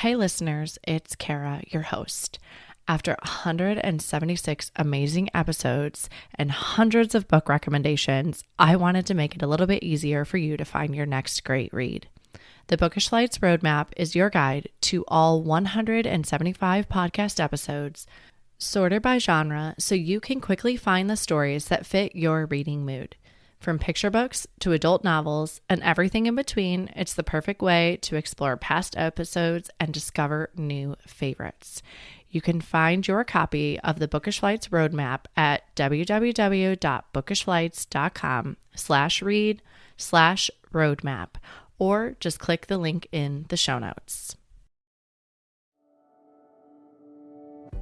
Hey, listeners, it's Kara, your host. After 176 amazing episodes and hundreds of book recommendations, I wanted to make it a little bit easier for you to find your next great read. The Bookish Lights Roadmap is your guide to all 175 podcast episodes, sorted by genre so you can quickly find the stories that fit your reading mood. From picture books to adult novels and everything in between, it's the perfect way to explore past episodes and discover new favorites. You can find your copy of the Bookish Lights Roadmap at www.bookishlights.com/read/roadmap, or just click the link in the show notes.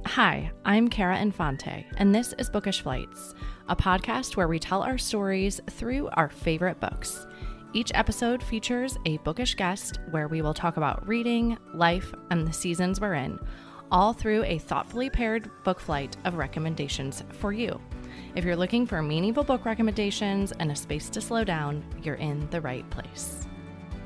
Hi, I'm Kara Infante, and this is Bookish Flights, a podcast where we tell our stories through our favorite books. Each episode features a bookish guest where we will talk about reading, life, and the seasons we're in, all through a thoughtfully paired book flight of recommendations for you. If you're looking for meaningful book recommendations and a space to slow down, you're in the right place.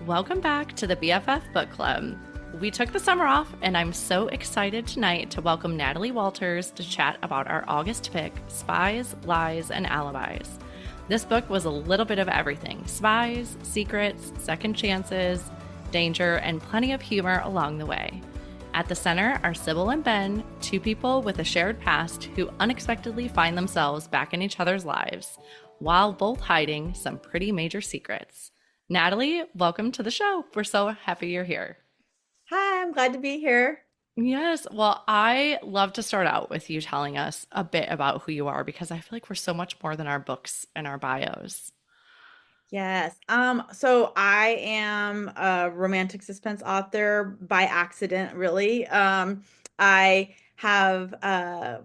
Welcome back to the BFF Book Club. We took the summer off, and I'm so excited tonight to welcome Natalie Walters to chat about our August pick, Spies, Lies, and Alibis. This book was a little bit of everything: spies, secrets, second chances, danger, and plenty of humor along the way. At the center are Sybil and Ben, two people with a shared past who unexpectedly find themselves back in each other's lives, while both hiding some pretty major secrets. Natalie, welcome to the show. We're so happy you're here. Hi, I'm glad to be here. Yes. Well, I love to start out with you telling us a bit about who you are because I feel like we're so much more than our books and our bios. Yes. So I am a romantic suspense author by accident, really. I have a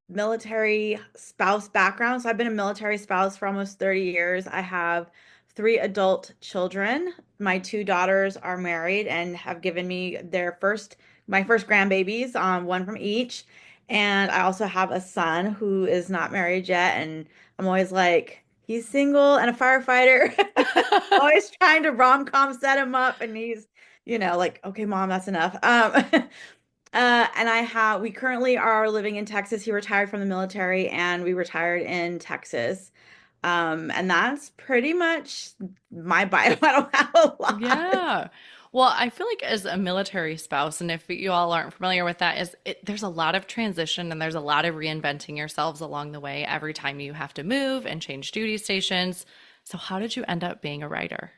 military spouse background. So I've been a military spouse for almost 30 years. I have three adult children. My two daughters are married and have given me my first grandbabies, one from each. And I also have a son who is not married yet. And I'm always like, he's single and a firefighter. Always trying to rom-com set him up. And he's, like, okay, mom, that's enough. And we currently are living in Texas. He retired from the military and we retired in Texas. And that's pretty much my bio. I don't have a lot. Yeah. Well, I feel like as a military spouse, and if you all aren't familiar with that, there's a lot of transition and there's a lot of reinventing yourselves along the way every time you have to move and change duty stations. So how did you end up being a writer?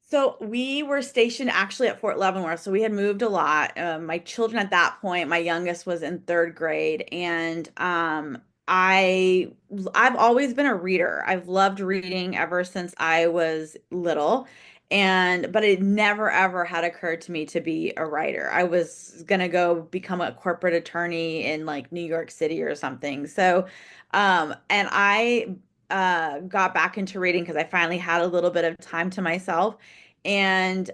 So we were stationed actually at Fort Leavenworth. So we had moved a lot. My children at that point, my youngest was in third grade, and I've always been a reader. I've loved reading ever since I was little, and but it never ever had occurred to me to be a writer. I was gonna go become a corporate attorney in like New York City or something. And I got back into reading because I finally had a little bit of time to myself and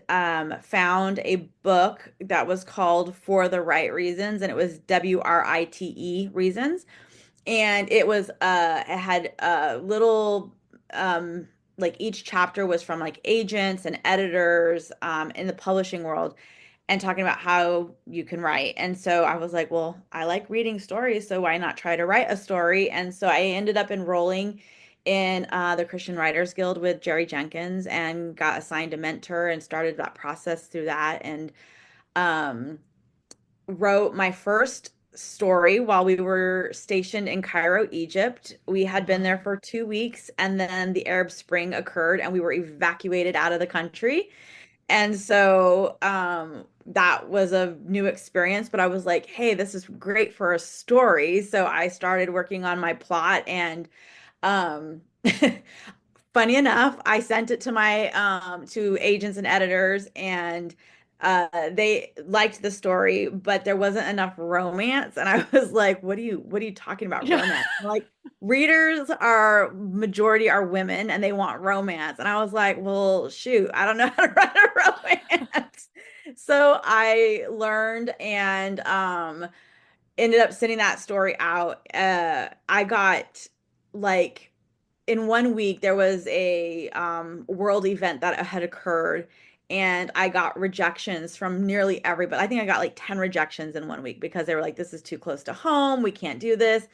found a book that was called For the Right Reasons, and it was WRITE reasons. And it had little like each chapter was from like agents and editors in the publishing world and talking about how you can write. And so I was like, well, I like reading stories, so why not try to write a story? And so I ended up enrolling in the Christian Writers Guild with Jerry Jenkins and got assigned a mentor and started that process through that, and um, wrote my first story while we were stationed in Cairo, Egypt. We had been there for 2 weeks, and then the Arab Spring occurred, and we were evacuated out of the country. And so that was a new experience, but I was like, hey, this is great for a story. So I started working on my plot, and um, funny enough, I sent it to my to agents and editors, and they liked the story, but there wasn't enough romance. And I was like, what are you talking about Yeah. romance? Like, readers are majority are women and they want romance. And I was like, well, shoot, I don't know how to write a romance. So I learned and ended up sending that story out. I got like in 1 week there was a world event that had occurred, and I got rejections from nearly everybody. I think I got like 10 rejections in 1 week because they were like, this is too close to home. We can't do this.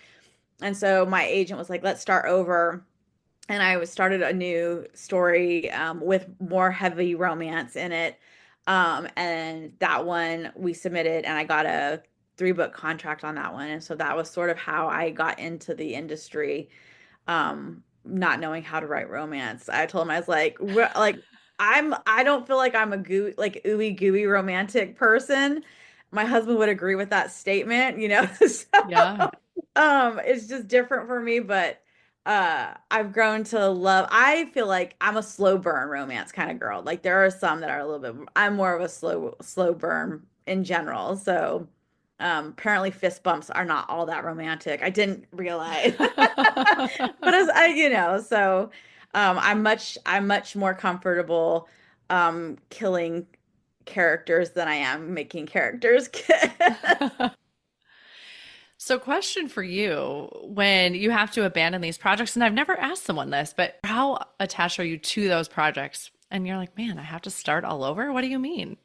And so my agent was like, let's start over. And I was started a new story with more heavy romance in it. And that one we submitted, and I got a 3 book contract on that one. And so that was sort of how I got into the industry, not knowing how to write romance. I told him, I was like, I don't feel like I'm a like ooey gooey romantic person. My husband would agree with that statement, you know. Yeah. So it's just different for me, but I've grown to love. I feel like I'm a slow burn romance kind of girl. Like there are some that are a little bit, I'm more of a slow burn in general. So apparently fist bumps are not all that romantic. I didn't realize. But as I, so I'm much more comfortable killing characters than I am making characters. So, question for you, when you have to abandon these projects, and I've never asked someone this, but how attached are you to those projects? And you're like, man, I have to start all over? What do you mean?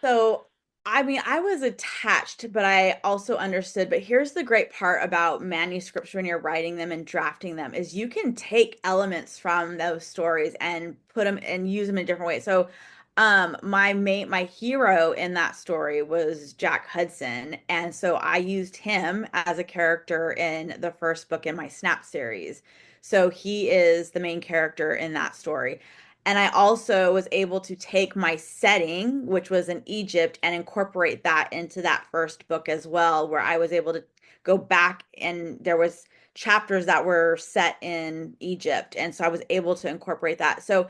So, I mean, I was attached, but I also understood. But here's the great part about manuscripts when you're writing them and drafting them is you can take elements from those stories and put them and use them in different ways. So, my hero in that story was Jack Hudson, and so I used him as a character in the first book in my Snap series. So he is the main character in that story. And I also was able to take my setting, which was in Egypt, and incorporate that into that first book as well, where I was able to go back and there was chapters that were set in Egypt. And so I was able to incorporate that. So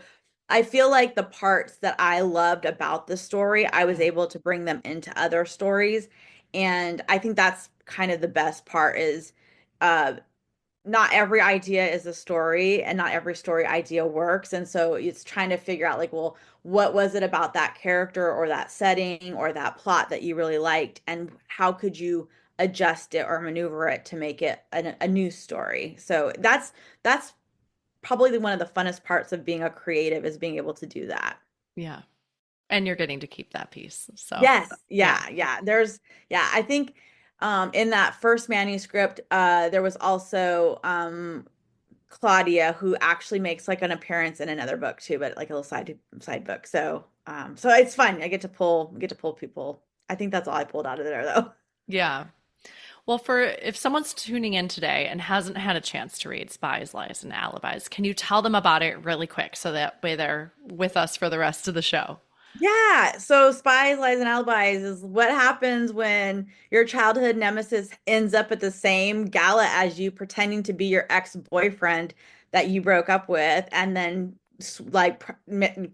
I feel like the parts that I loved about the story, I was Yeah. able to bring them into other stories. And I think that's kind of the best part is uh not every idea is a story and not every story idea works. And so it's trying to figure out like, well, what was it about that character or that setting or that plot that you really liked? And how could you adjust it or maneuver it to make it a new story? So that's probably one of the funnest parts of being a creative is being able to do that. Yeah. And you're getting to keep that piece. So, Yes, yeah. yeah. Yeah, I think in that first manuscript, there was also Claudia, who actually makes like an appearance in another book too, but like a little side book. So so it's fun. I get to pull people. I think that's all I pulled out of there though. Yeah. Well, for if someone's tuning in today and hasn't had a chance to read Spies, Lies, and Alibis, can you tell them about it really quick so that way they're with us for the rest of the show? Yeah, so Spies, Lies, and Alibis is what happens when your childhood nemesis ends up at the same gala as you, pretending to be your ex-boyfriend that you broke up with, and then like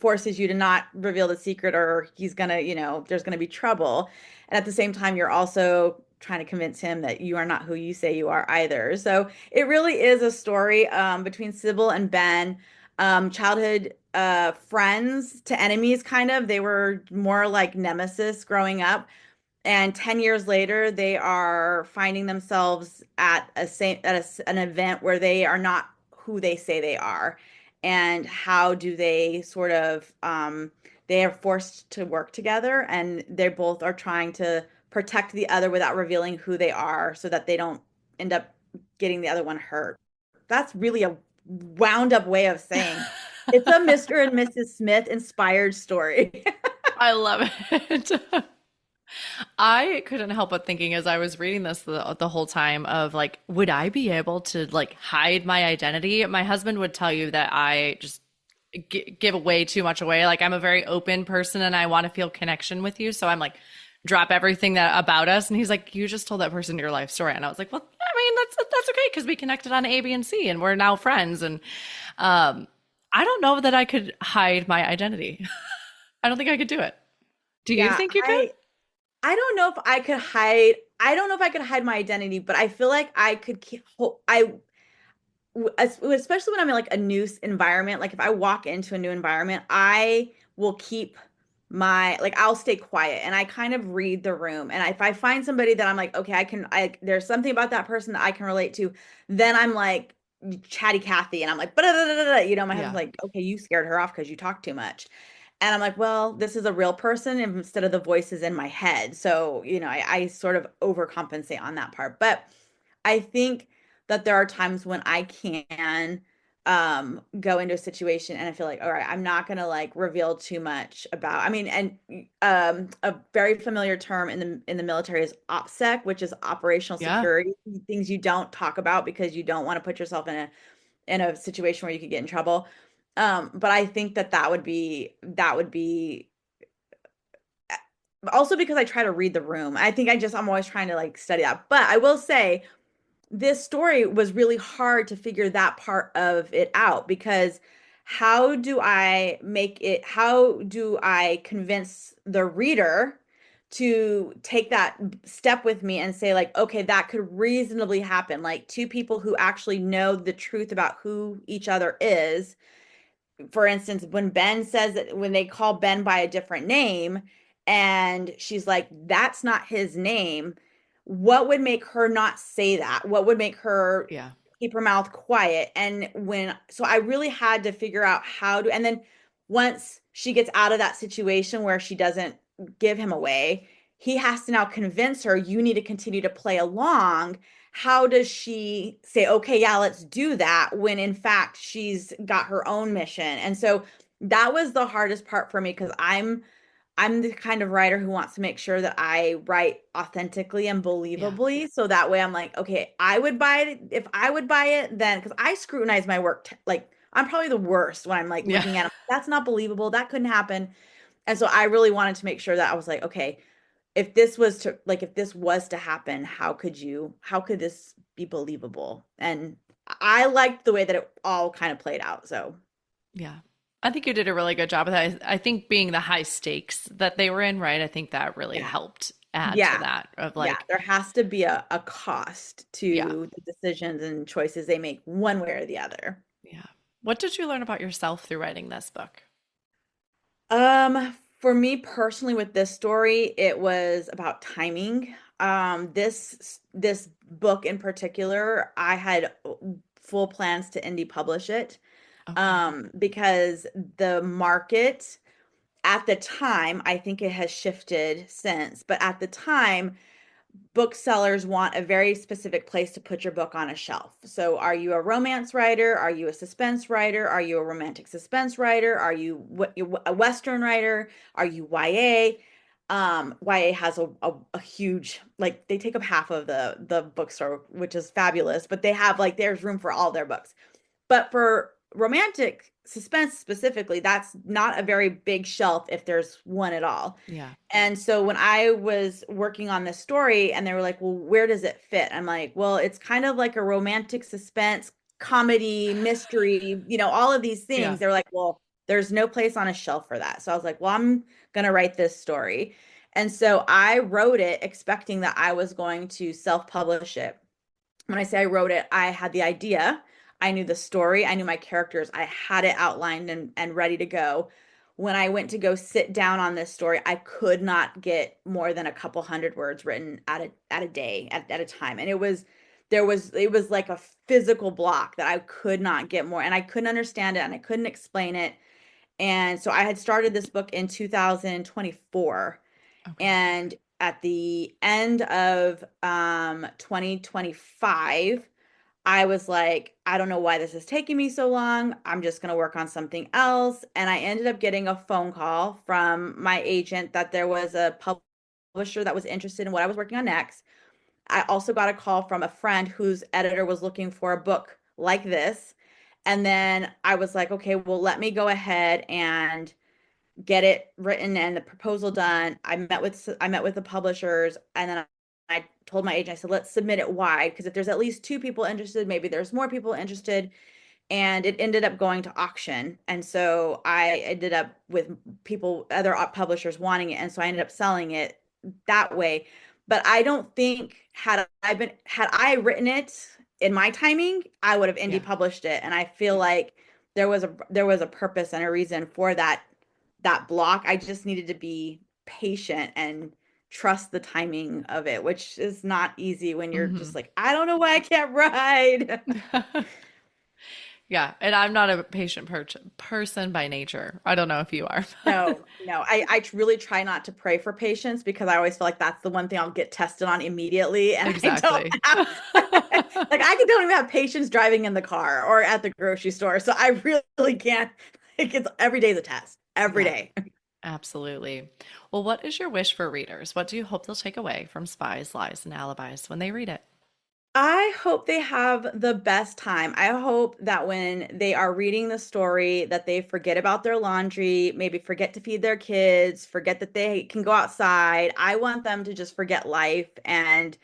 forces you to not reveal the secret, or he's gonna, there's gonna be trouble. And at the same time, you're also trying to convince him that you are not who you say you are either. So it really is a story between Sybil and Ben, childhood friends to enemies kind of. They were more like nemesis growing up. And 10 years later, they are finding themselves at an event where they are not who they say they are. And how do they sort of they are forced to work together, and they both are trying to protect the other without revealing who they are so that they don't end up getting the other one hurt. That's really a wound up way of saying it's a Mr. and Mrs. Smith inspired story. I love it. I couldn't help but thinking as I was reading this the whole time of like, would I be able to like hide my identity? My husband would tell you that I just give way too much away. Like I'm a very open person and I want to feel connection with you. So I'm like, drop everything that about us. And he's like, you just told that person your life story. And I was like, well, I mean, that's okay because we connected on A, B, and C, and we're now friends. And I don't know that I could hide my identity. I don't think I could do it. Do you Yeah, think you could? I don't know if I could hide. I don't know if I could hide my identity, but I feel like I could keep. Especially when I'm in like a new environment. Like if I walk into a new environment, I will keep I'll stay quiet and I kind of read the room. And if I find somebody that I'm like, okay, there's something about that person that I can relate to, then I'm like chatty Cathy, and I'm like, my husband's Yeah. like, okay, you scared her off because you talk too much. And I'm like, well, this is a real person instead of the voices in my head. So, I sort of overcompensate on that part. But I think that there are times when I can go into a situation and I feel like, all right, I'm not gonna like reveal too much about, I mean, and a very familiar term in the military is OPSEC, which is operational Yeah. security, things you don't talk about because you don't want to put yourself in a situation where you could get in trouble. But I think that would be also because I try to read the room. I'm always trying to like study that. But I will say this story was really hard to figure that part of it out because how do I convince the reader to take that step with me and say like, okay, that could reasonably happen. Like two people who actually know the truth about who each other is, for instance, when they call Ben by a different name and she's like, that's not his name, what would make her not say that? What would make her Yeah. keep her mouth quiet? So I really had to figure out and then once she gets out of that situation where she doesn't give him away, he has to now convince her, you need to continue to play along. How does she say, okay, yeah, let's do that, when in fact she's got her own mission? And so that was the hardest part for me because I'm the kind of writer who wants to make sure that I write authentically and Yeah. believably. So that way I'm like, okay, I would buy it. If I would buy it, then because I scrutinize my work, like I'm probably the worst when I'm like Yeah. looking at it. That's not believable. That couldn't happen. And so I really wanted to make sure that I was like, okay, if this was to happen, how could this be believable? And I liked the way that it all kind of played out. So Yeah. I think you did a really good job of that. I think being the high stakes that they were in, right? I think that really yeah, helped add to yeah, that of yeah. like, There has to be a cost yeah. to the decisions and choices they make one way or the other. Yeah. What did you learn about yourself through writing this book? For me personally with this story, it was about timing. This book in particular, I had full plans to indie publish it. Okay. Because the market at the time, I think it has shifted since, but at the time, booksellers want a very specific place to put your book on a shelf. So, are you a romance writer? Are you a suspense writer? Are you a romantic suspense writer? Are you a Western writer? Are you YA? YA has a huge, like they take up half of the bookstore, which is fabulous, but they have like there's room for all their books. But for romantic suspense specifically, that's not a very big shelf if there's one at all. Yeah. And so when I was working on this story and they were like, well, where does it fit? I'm like, well, it's kind of like a romantic suspense, comedy, mystery, all of these Yeah. things. They're like, well, there's no place on a shelf for that. So I was like, well, I'm going to write this story. And so I wrote it expecting that I was going to self-publish it. When I say I wrote it, I had the idea, I knew the story, I knew my characters, I had it outlined and ready to go. When I went to go sit down on this story, I could not get more than a couple hundred words written at a day at a time. And it was like a physical block that I could not get more and I couldn't understand it and I couldn't explain it. And so I had started this book in 2024, Okay. and at the end of 2025, I was like, I don't know why this is taking me so long. I'm just going to work on something else. And I ended up getting a phone call from my agent that there was a publisher that was interested in what I was working on next. I also got a call from a friend whose editor was looking for a book like this. And then I was like, okay, well, let me go ahead and get it written and the proposal done. I met with the publishers, and then I told my agent, I said, let's submit it wide because if there's at least two people interested, maybe there's more people interested. And it ended up going to auction. And so I ended up with other publishers wanting it. And so I ended up selling it that way. But I don't think had I written it in my timing, I would have indie Yeah. published it. And I feel like there was a purpose and a reason for that block. I just needed to be patient and trust the timing of it, which is not easy when you're just Hmm. like, I don't know why I can't ride. Yeah, and I'm not a patient person by nature. I don't know if you are. No, no. I really try not to pray for patience because I always feel like that's the one thing I'll get tested on immediately. And I don't Exactly. have, like, don't even have patience driving in the car or at the grocery store. So I really can't, like, it's every day's a test, every Yeah, day. absolutely. Well, what is your wish for readers? What do you hope they'll take away from Spies, Lies, and Alibis when they read it? I hope they have the best time. I hope that when they are reading the story that they forget about their laundry, maybe forget to feed their kids, forget that they can go outside. I want them to just forget life and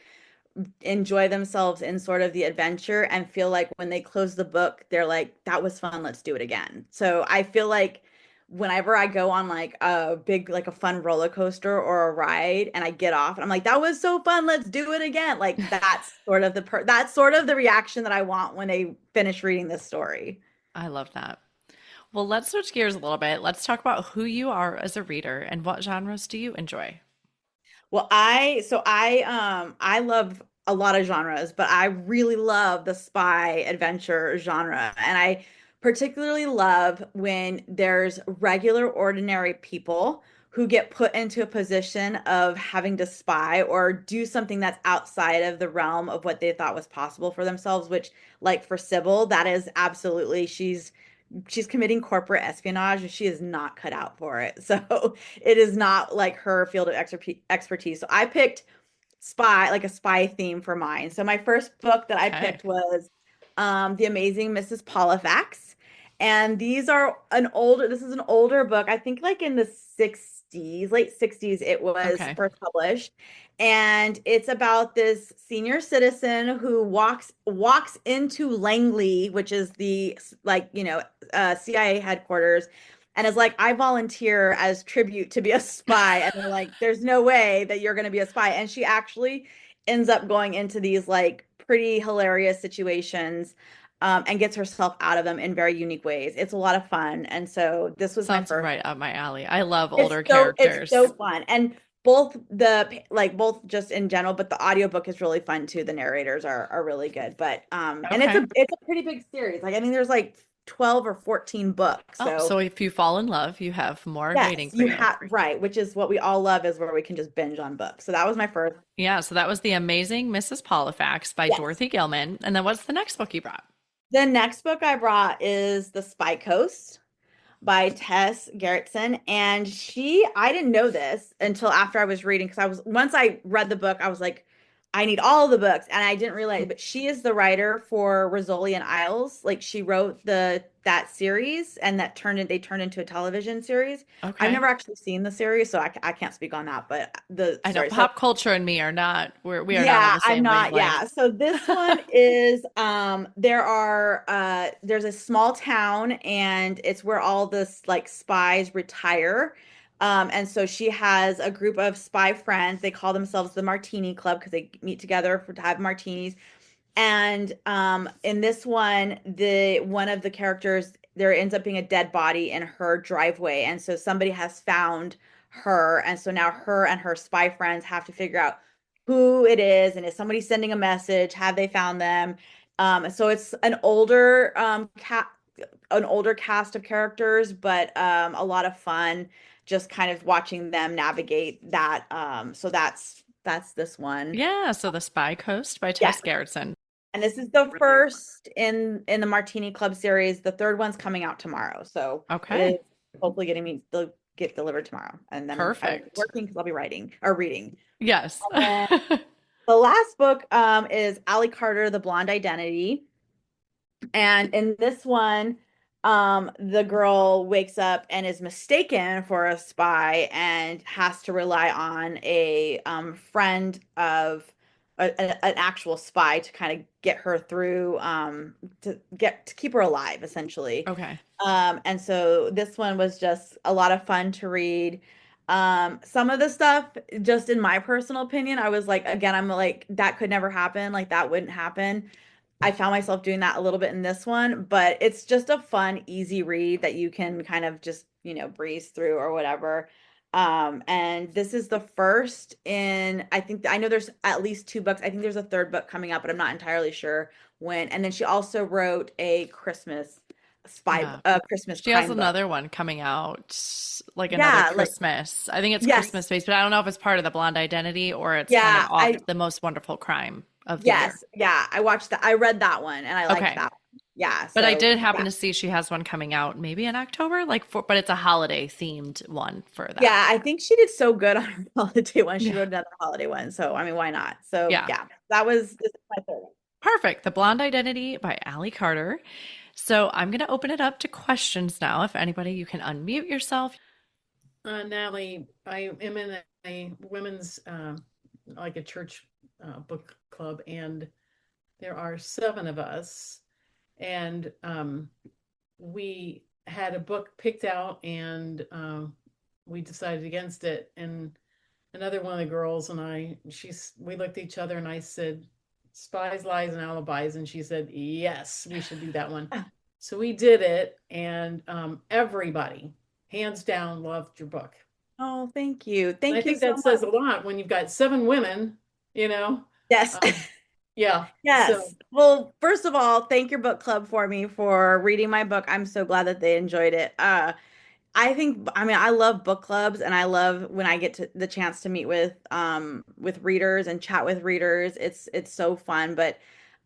enjoy themselves in sort of the adventure and feel like when they close the book, they're like, that was fun, let's do it again. So I feel like whenever I go on like a big, like a fun roller coaster or a ride and I get off and I'm like, that was so fun, let's do it again. Like that's sort of the reaction that I want when they finish reading this story. I love that. Well, let's switch gears a little bit. Let's talk about who you are as a reader and what genres do you enjoy? Well, I love a lot of genres, but I really love the spy adventure genre. And I particularly love when there's regular ordinary people who get put into a position of having to spy or do something that's outside of the realm of what they thought was possible for themselves, which like for Sybil, that is absolutely she's committing corporate espionage and she is not cut out for it. So it is not like her field of expertise. So I picked like a spy theme for mine. So my first book that I Okay. picked was The Amazing Mrs. Polifax. And this is an older book. I think like in the 60s, late 60s it was Okay. first published. And it's about this senior citizen who walks into Langley, which is the like, CIA headquarters, and is like, I volunteer as tribute to be a spy. And they're like, there's no way that you're going to be a spy. And she actually ends up going into these like pretty hilarious situations, and gets herself out of them in very unique ways. It's a lot of fun. And so this was my Sounds first. right up my alley. I love older It's so characters. fun. And both just in general, but the audiobook is really fun too. The narrators are really good. But and Okay. it's a pretty big series. Like I think there's like 12 or 14 books. Oh, So so if you fall in love, you have more yes, waiting for you you. have right, which is what we all love is where we can just binge on books. So that was my first. Yeah, so that was The Amazing Mrs. Polifax by Yes. Dorothy Gilman. And then what's the next book you brought? The next book I brought is The Spy Coast by Tess Gerritsen. And I didn't know this until after I was reading, because once I read the book, I was like, I need all the books. And I didn't realize, but she is the writer for Rizzoli and Isles. Like she wrote that series and they turned into a television series. I've Okay. never actually seen the series, so I can't speak on that, but the I know story. So pop culture and me are not, we are not on yeah, the I'm same not. Yeah. wavelength. So this one is there's a small town and it's where all this like spies retire. And so she has a group of spy friends. They call themselves the Martini Club because they meet together to have martinis. And in this one, the one of the characters, there ends up being a dead body in her driveway. And so somebody has found her. And so now her and her spy friends have to figure out who it is and is somebody sending a message? Have they found them? So it's an older cast of characters, but a lot of fun just kind of watching them navigate that. So that's this one. Yeah, so The Spy Coast by Yes. Tess Gerritsen. And this is the first in the Martini Club series. The third one's coming out tomorrow. So it is Okay, hopefully they'll get delivered tomorrow. And then I will be perfect. working because I'll be writing or reading. Yes. And then the last book is Ally Carter, The Blonde Identity. And in this one, the girl wakes up and is mistaken for a spy and has to rely on a friend of an actual spy to kind of get her through, to keep her alive, essentially. Okay. And so this one was just a lot of fun to read. Some of the stuff, just in my personal opinion, I was like, again, I'm like, that could never happen. Like that wouldn't happen. I found myself doing that a little bit in this one, but it's just a fun, easy read that you can kind of just, breeze through or whatever. And this is the first I think I know there's at least two books. I think there's a third book coming up, but I'm not entirely sure when. And then she also wrote a Christmas Yeah. Christmas She has crime book. another one coming out, like another Yeah, like Christmas. I think it's yes, Christmas based, but I don't know if it's part of the Blonde Identity or it's kind of yeah, off the most wonderful crime of the year. yes, yeah. I watched that. I read that one and I liked Okay. that one. Yeah, But I so did happen yeah. to see she has one coming out maybe in October, but it's a holiday themed one for that. Yeah, I think she did so good on her holiday one. She Yeah. wrote another holiday one. So, I mean, why not? So, Yeah. yeah, that was this is my third one. Perfect. The Blonde Identity by Ali Carter. So I'm going to open it up to questions now. If anybody, you can unmute yourself. Natalie, I am in a women's, like a church book club, and there are seven of us, and we had a book picked out, and we decided against it. And another one of the girls and we looked at each other, and I said, "Spies, Lies, and Alibis," and she said, "Yes, we should do that one." So we did it, and everybody, hands down, loved your book. Oh, thank you. And I Thank you think so that much. says a lot when you've got seven women, you know. Yes. Um, yeah. So Yes. Well, first of all, thank your book club for me for reading my book. I'm so glad that they enjoyed it. I think, I mean, I love book clubs and I love when I get to the chance to meet with readers and chat with readers. It's so fun, but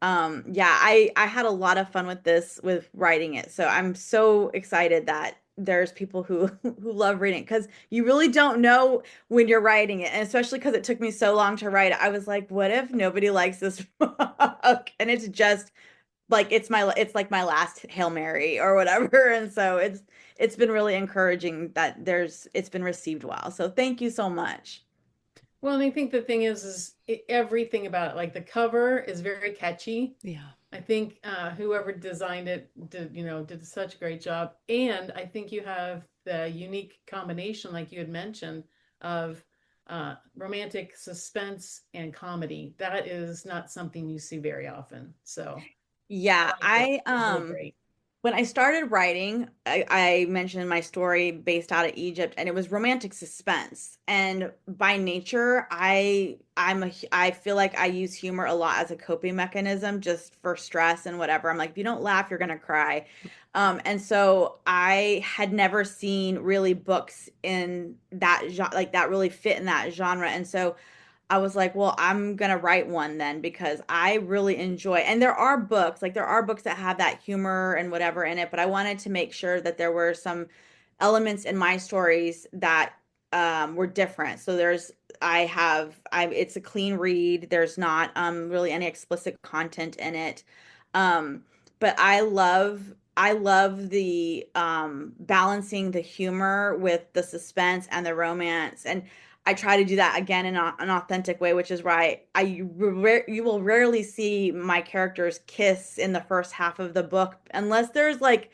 yeah, I had a lot of fun with this with writing it. So I'm so excited that there's people who who love reading because you really don't know when you're writing it, and especially because it took me so long to write it. I was like, what if nobody likes this book? And it's just like it's like my last Hail Mary or whatever. And so it's been really encouraging that it's been received well. So thank you so much. well, and I think the thing is everything about it, like the cover is very catchy. Yeah. I think whoever designed it did such a great job, and I think you have the unique combination, like you had mentioned, of romantic suspense and comedy. That is not something you see very often. So I Yeah, liked it. It was really great. when I started writing, I mentioned my story based out of Egypt, and it was romantic suspense. And by nature, I feel like I use humor a lot as a coping mechanism, just for stress and whatever. I'm like, if you don't laugh, you're gonna cry. And so I had never seen really books in that genre, like that really fit in that genre. And so I was like, well, I'm gonna write one then because I really enjoy, and there are books that have that humor and whatever in it, but I wanted to make sure that there were some elements in my stories that were different. So it's a clean read. There's not really any explicit content in it. Um, but I love the balancing the humor with the suspense and the romance. And I try to do that again in an authentic way, which is why you will rarely see my characters kiss in the first half of the book unless there's like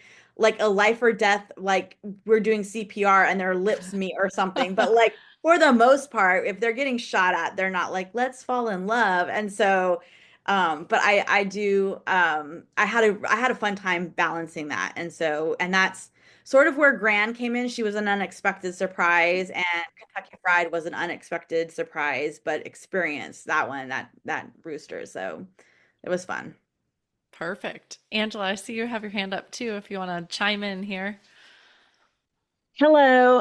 a life or death, like we're doing CPR and their lips meet or something. But like for the most part, if they're getting shot at, they're not like, let's fall in love. And so but I do I had a fun time balancing that. And so and that's sort of where Gran came in. She was an unexpected surprise, and Kentucky Fried was an unexpected surprise, but experience that one, that rooster. So it was fun. Perfect. Angela, I see you have your hand up too if you want to chime in here. Hello.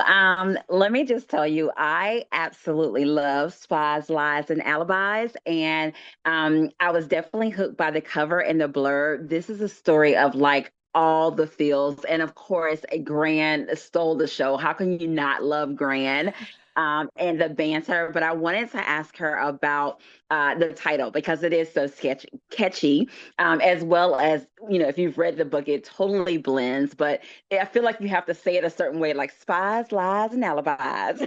Let me just tell you, I absolutely love Spies, Lies, and Alibis. And I was definitely hooked by the cover and the blurb. This is a story of like all the feels. And of course, Gran stole the show. How can you not love Gran? And the banter, but I wanted to ask her about the title because it is so catchy, as well as, if you've read the book, it totally blends. But I feel like you have to say it a certain way, like Spies, Lies, and Alibis.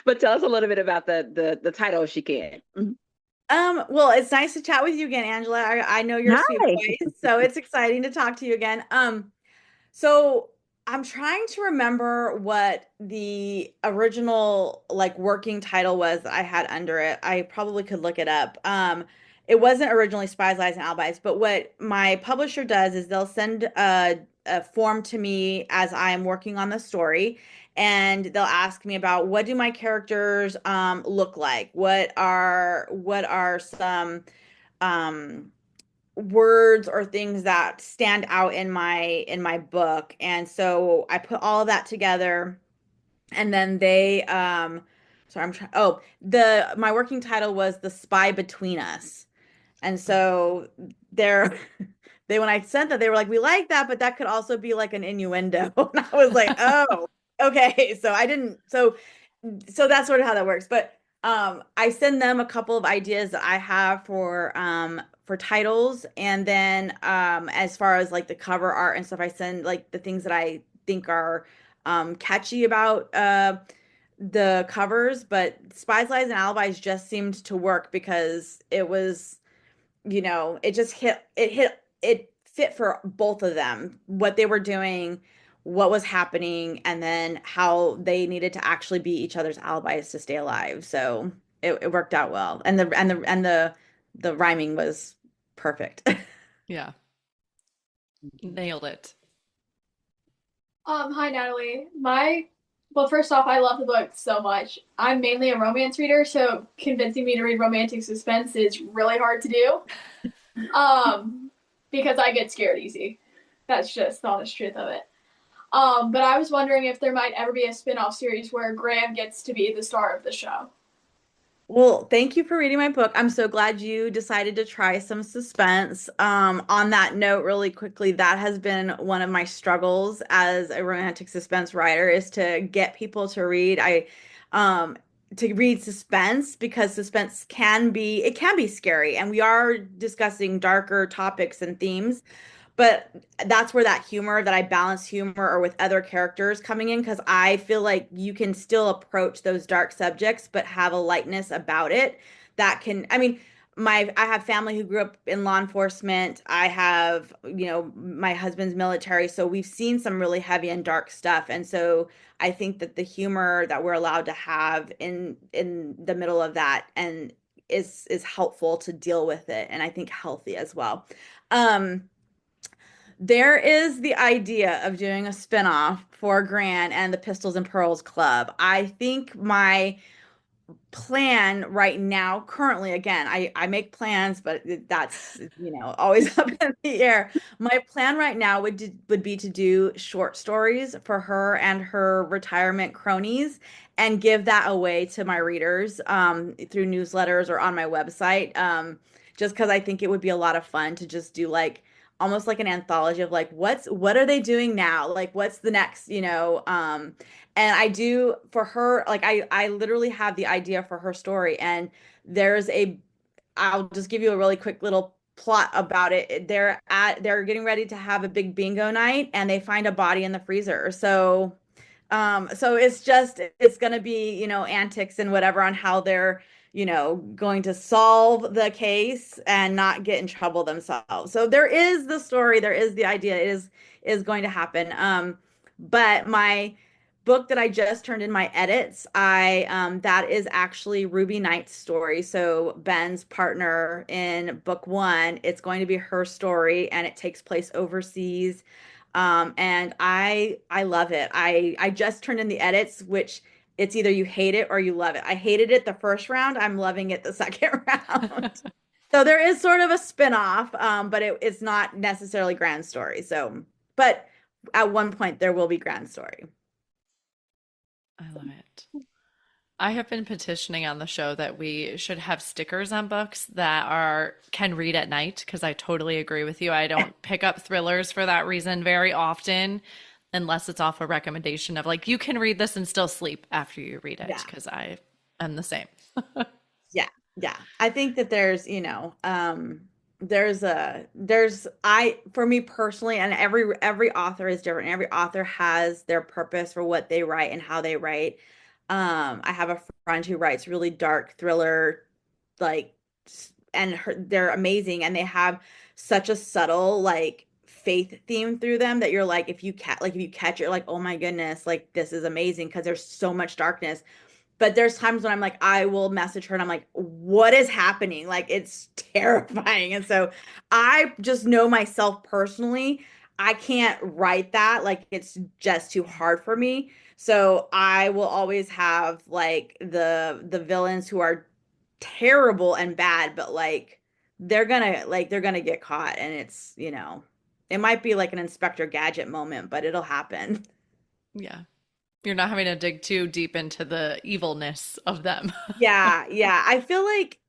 But tell us a little bit about the title if she can. Mhm. Well, it's nice to chat with you again, Angela. I know your sweet Hi. voice, so it's exciting to talk to you again. So I'm trying to remember what the original like working title was that I had under it. I probably could look it up. It wasn't originally Spies, Lies, and Alibis, but what my publisher does is they'll send a form to me as I'm working on the story, and they'll ask me about what do my characters look like? What are some um words or things that stand out in my book. And so I put all of that together, and then they so I'm trying, oh, the my working title was The Spy Between Us. And so they're they when I sent that, they were like, we like that, but that could also be like an innuendo. And I was like, oh, okay. So I didn't so that's sort of how that works. But I send them a couple of ideas that I have for titles, and then as far as like the cover art and stuff, I send like the things that I think are catchy about the covers. But Spies, Lies, and Alibis just seemed to work because it was, it just it fit for both of them, what they were doing, what was happening, and then how they needed to actually be each other's alibis to stay alive. So it worked out well. And the rhyming was perfect. Yeah. Nailed it. Hi Natalie. Well, first off, I love the book so much. I'm mainly a romance reader, so convincing me to read romantic suspense is really hard to do. Because I get scared easy. That's just the honest truth of it. But I was wondering if there might ever be a spin-off series where Graham gets to be the star of the show. Well, thank you for reading my book. I'm so glad you decided to try some suspense. On that note, really quickly, that has been one of my struggles as a romantic suspense writer, is to get people to read. To read suspense, because suspense can be scary, and we are discussing darker topics and themes. But that's where that humor, that I balance humor or with other characters coming in, because I feel like you can still approach those dark subjects but have a lightness about it that can, I mean, I have family who grew up in law enforcement. I have, my husband's military, so we've seen some really heavy and dark stuff. And so I think that the humor that we're allowed to have in the middle of that and is helpful to deal with it, and I think healthy as well. There is the idea of doing a spinoff for Gran and the Pistols and Pearls Club. I think my plan right now, currently, again, I make plans, but that's, always up in the air. My plan right now would be to do short stories for her and her retirement cronies, and give that away to my readers through newsletters or on my website. Just because I think it would be a lot of fun to just do like almost like an anthology of like what are they doing now? Like what's the next, and I do for her, like I literally have the idea for her story, and I'll just give you a really quick little plot about it. They're getting ready to have a big bingo night, and they find a body in the freezer. So it's gonna be, antics and whatever on how they're, going to solve the case and not get in trouble themselves. So there is the story, there is the idea, it is going to happen. But my book that I just turned in my edits, that is actually Ruby Knight's story. So Ben's partner in book one, it's going to be her story, and it takes place overseas. And I love it. I just turned in the edits, which it's either you hate it or you love it. I hated it the first round. I'm loving it the second round. So there is sort of a spin-off, but it's not necessarily Grand Story. So, but at one point there will be Grand Story. I love it. I have been petitioning on the show that we should have stickers on books that can read at night, because I totally agree with you. I don't pick up thrillers for that reason very often, unless it's off a recommendation of like, you can read this and still sleep after you read it, because I am the same. Yeah. I think that for me personally, and every author is different. Every author has their purpose for what they write and how they write. I have a friend who writes really dark thriller, like, and they're amazing, and they have such a subtle like faith theme through them that you're like, if you catch it, like, oh my goodness, like this is amazing, because there's so much darkness. But there's times when I'm like, I will message her and I'm like, what is happening? Like, it's terrifying. And so I just know myself personally, I can't write that. Like, it's just too hard for me. So I will always have like the villains who are terrible and bad, but like they're gonna get caught, and it's, it might be like an Inspector Gadget moment, but it'll happen. Yeah. You're not having to dig too deep into the evilness of them. Yeah, yeah. I feel like,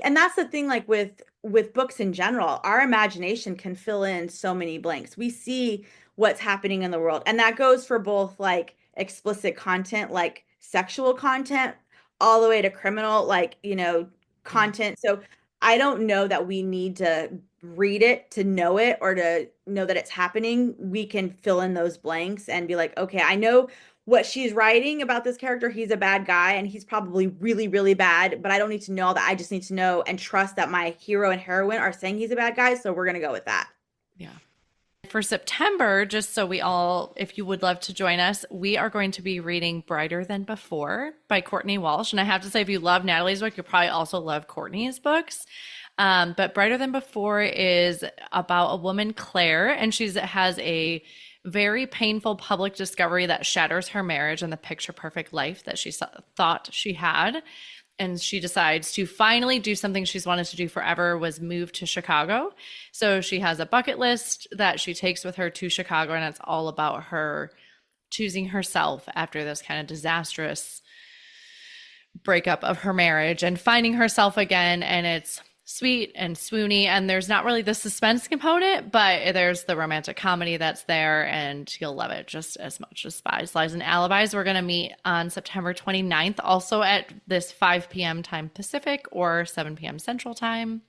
and that's the thing, like with books in general, our imagination can fill in so many blanks. We see what's happening in the world, and that goes for both like explicit content, like sexual content, all the way to criminal, like, Mm. content. So I don't know that we need to read it to know it or to know that it's happening. We can fill in those blanks and be like, okay, I know what she's writing about this character. He's a bad guy and he's probably really, really bad, but I don't need to know that. I just need to know and trust that my hero and heroine are saying he's a bad guy. So we're going to go with that. Yeah. For September, just so we all, if you would love to join us, we are going to be reading Brighter Than Before by Courtney Walsh. And I have to say, if you love Natalie's book, you'll probably also love Courtney's books. But Brighter Than Before is about a woman, Claire, and she has a very painful public discovery that shatters her marriage and the picture perfect life that she thought she had. And she decides to finally do something she's wanted to do forever, was move to Chicago. So she has a bucket list that she takes with her to Chicago, and it's all about her choosing herself after this kind of disastrous breakup of her marriage and finding herself again. And it's sweet and swoony, and there's not really the suspense component, but there's the romantic comedy that's there, and you'll love it just as much as Spies, Lies, and Alibis. We're going to meet on September 29th, also at this 5 p.m. time Pacific or 7 p.m. Central time.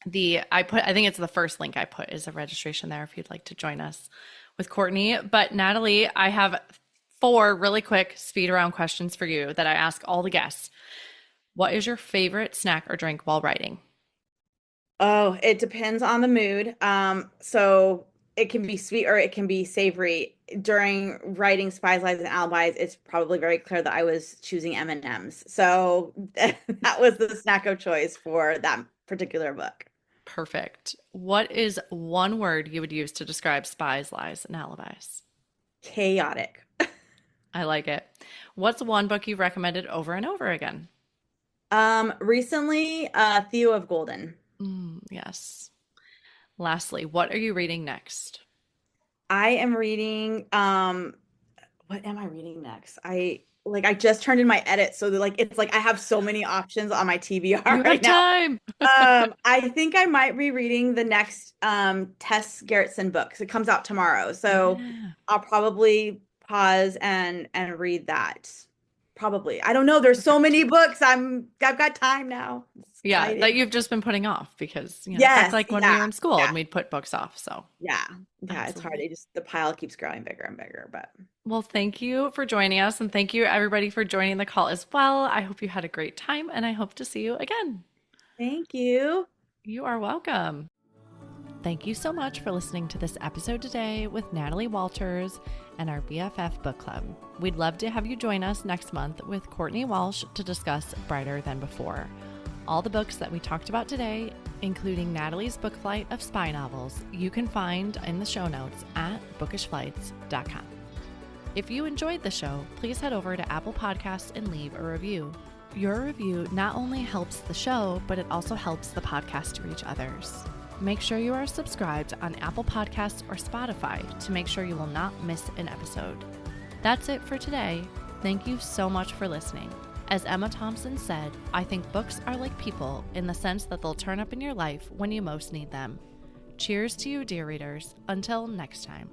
I think it's the first link I put is a registration there if you'd like to join us with Courtney. But Natalie, I have 4 really quick speed around questions for you that I ask all the guests. What is your favorite snack or drink while writing? Oh, it depends on the mood. So it can be sweet or it can be savory. During writing Spies, Lies, and Alibis, it's probably very clear that I was choosing M&Ms. So that was the snack of choice for that particular book. Perfect. What is one word you would use to describe Spies, Lies, and Alibis? Chaotic. I like it. What's one book you've recommended over and over again? Recently, Theo of Golden. Yes. Lastly, what are you reading next? I am reading, what am I reading next? I just turned in my edit, so it's like I have so many options on my TBR You right have time. I think I might be reading the next Tess Gerritsen book. It comes out tomorrow, so Yeah. I'll probably pause and read that. Probably. I don't know. There's so many books. I've got time now. It's Yeah, exciting. that you've just been putting off because, Yes, it's like when we were in school and we'd put books off. So Yeah. It's hard. Absolutely. The pile keeps growing bigger and bigger, but Well, thank you for joining us, and thank you everybody for joining the call as well. I hope you had a great time, and I hope to see you again. thank you. You are welcome. Thank you so much for listening to this episode today with Natalie Walters and our BFF book club. We'd love to have you join us next month with Courtney Walsh to discuss Brighter Than Before. All the books that we talked about today, including Natalie's book flight of spy novels, you can find in the show notes at bookishflights.com. If you enjoyed the show, please head over to Apple Podcasts and leave a review. Your review not only helps the show, but it also helps the podcast to reach others. Make sure you are subscribed on Apple Podcasts or Spotify to make sure you will not miss an episode. That's it for today. Thank you so much for listening. As Emma Thompson said, I think books are like people in the sense that they'll turn up in your life when you most need them. Cheers to you, dear readers. Until next time.